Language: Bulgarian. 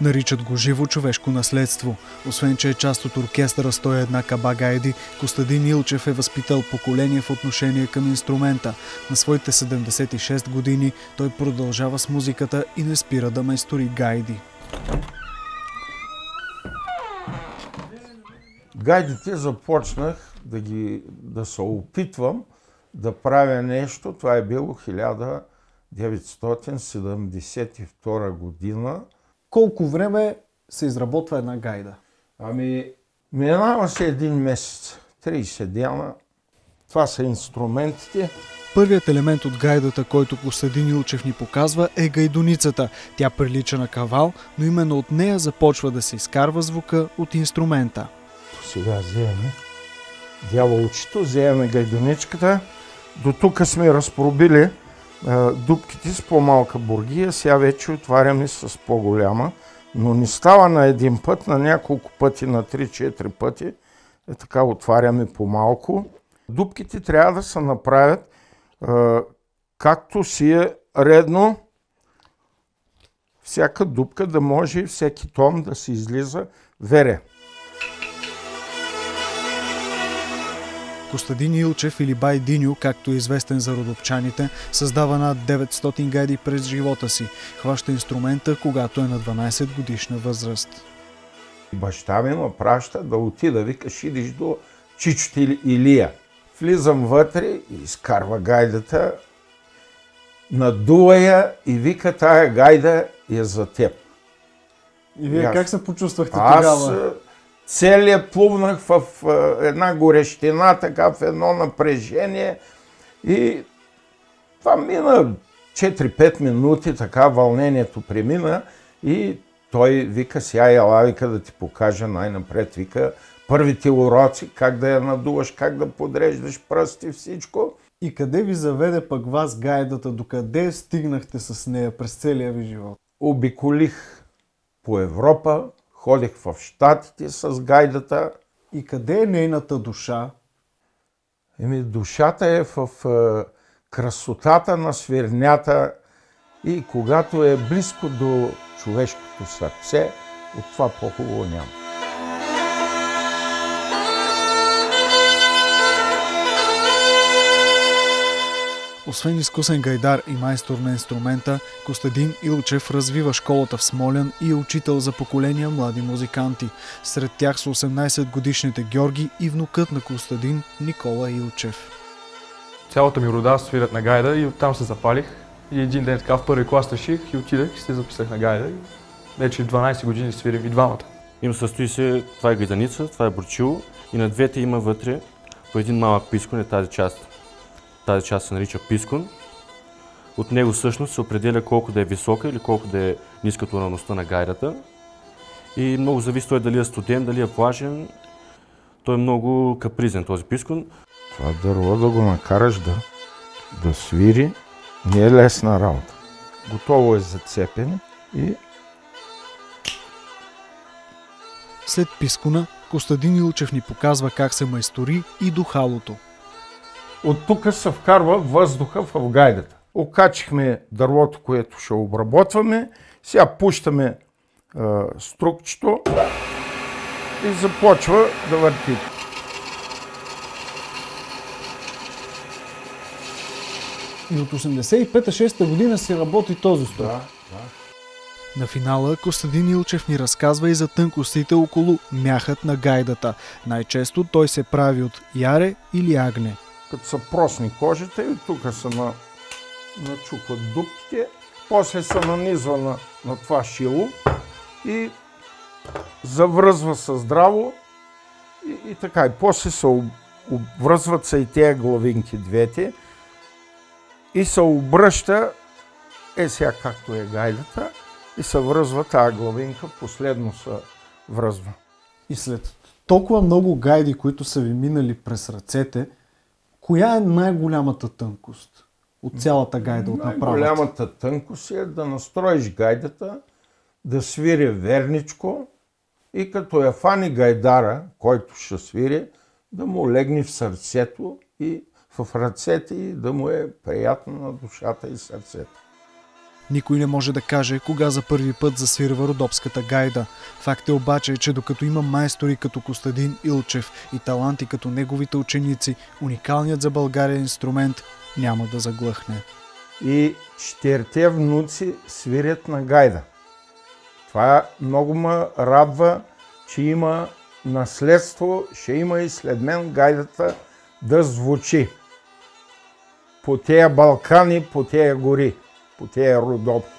Наричат го живо човешко наследство. Освен, че е част от оркестъра 101 Каба гайди, Костадин Илчев е възпитал поколение в отношение към инструмента. На своите 76 години той продължава с музиката и не спира да майстори гайди. Гайдите започнах да се опитвам да правя нещо. Това е било 1972 година. Колко време се изработва една гайда? Минава се един месец, 30 дена. Това са инструментите. Първият елемент от гайдата, който Костадин Илчев ни показва, е гайдуницата. Тя прилича на кавал, но именно от нея започва да се изкарва звука от инструмента. Сега вземем дяволчето, вземем гайдуничката. До тук сме разпробили дупките с по-малка бургия, сега вече отваряме с по-голяма, но не става на един път, на няколко пъти, на 3-4 пъти. Така отваряме по-малко. Дупките трябва да се направят както си е редно, всяка дупка да може всеки тон да се излиза вере. Костадин Илчев или Бай Диньо, както е известен за родопчаните, създава над 900 гайди през живота си. Хваща инструмента, когато е на 12 годишна възраст. Баща ми ме праща да отида, викаш, идиш до чичото Илия. Влизам вътре и изкарва гайдата, надува я и вика, тая гайда е за теб. И вие как се почувствахте тогава? Целият плувнах в една горещина, така в едно напрежение и това мина 4-5 минути, така вълнението премина и той вика, сега ела, вика да ти покажа най-напред, вика, първите уроци, как да я надуваш, как да подреждаш пръсти, всичко. И къде ви заведе пък вас гайдата, докъде стигнахте с нея през целия ви живот? Обиколих по Европа, ходих в Щатите с гайдата. И къде е нейната душа? Душата е в красотата на свирнята и когато е близко до човешкото сърце, от това по-хубаво няма. Освен изкусен гайдар и майстор на инструмента, Костадин Илчев развива школата в Смолян и е учител за поколения млади музиканти. Сред тях са 18-годишните Георги и внукът на Костадин Никола Илчев. Цялата ми рода свирят на гайда и оттам се запалих. И един ден така в първи клас реших и отидах и се записах на гайда. И вече 12 години свирим и двамата. Състои се, това е гайданица, това е борчило и на двете има вътре по един малък пискон, е тази част. Тази част се нарича пискон. От него всъщност се определя колко да е висока или колко да е ниска тоналността на гайдата. И много зависи той дали е студен, дали е влажен. Той е много капризен този пискон. Това дърво да го накараш да свири не е лесна работа. Готово е за цепене и... След пискона, Костадин Илчев ни показва как се майстори и духалото. От тук се вкарва въздуха в гайдата. Окачихме дървото, което ще обработваме. Сега пущаме струкчето и започва да върти. И от 85-6 година си работи този стол. Да. На финала Костадин Илчев ни разказва и за тънкостите около мяхът на гайдата. Най-често той се прави от яре или агне. Като са просни кожите и тук се начукват дупките, после се нанизва на това шило и завръзва се здраво и така. И после се обвръзват се и тези главинки двете и се обръща, сега както е гайдата, и се връзва тази главинка, последно се връзва. И след толкова много гайди, които са ви минали през ръцете, коя е най-голямата тънкост от цялата гайда, от направата? Най-голямата тънкост е да настроиш гайдата, да свири верничко и като я фани гайдара, който ще свири, да му легне в сърцето и в ръцете и да му е приятно на душата и сърцето. Никой не може да каже кога за първи път засвирва родопската гайда. Факт е обаче, че докато има майстори като Костадин Илчев и таланти като неговите ученици, уникалният за България инструмент няма да заглъхне. И 4 внуци свирят на гайда. Това много ме радва, че има наследство, ще има и след мен гайдата да звучи по тези Балкани, по тези гори, по тези Родопи.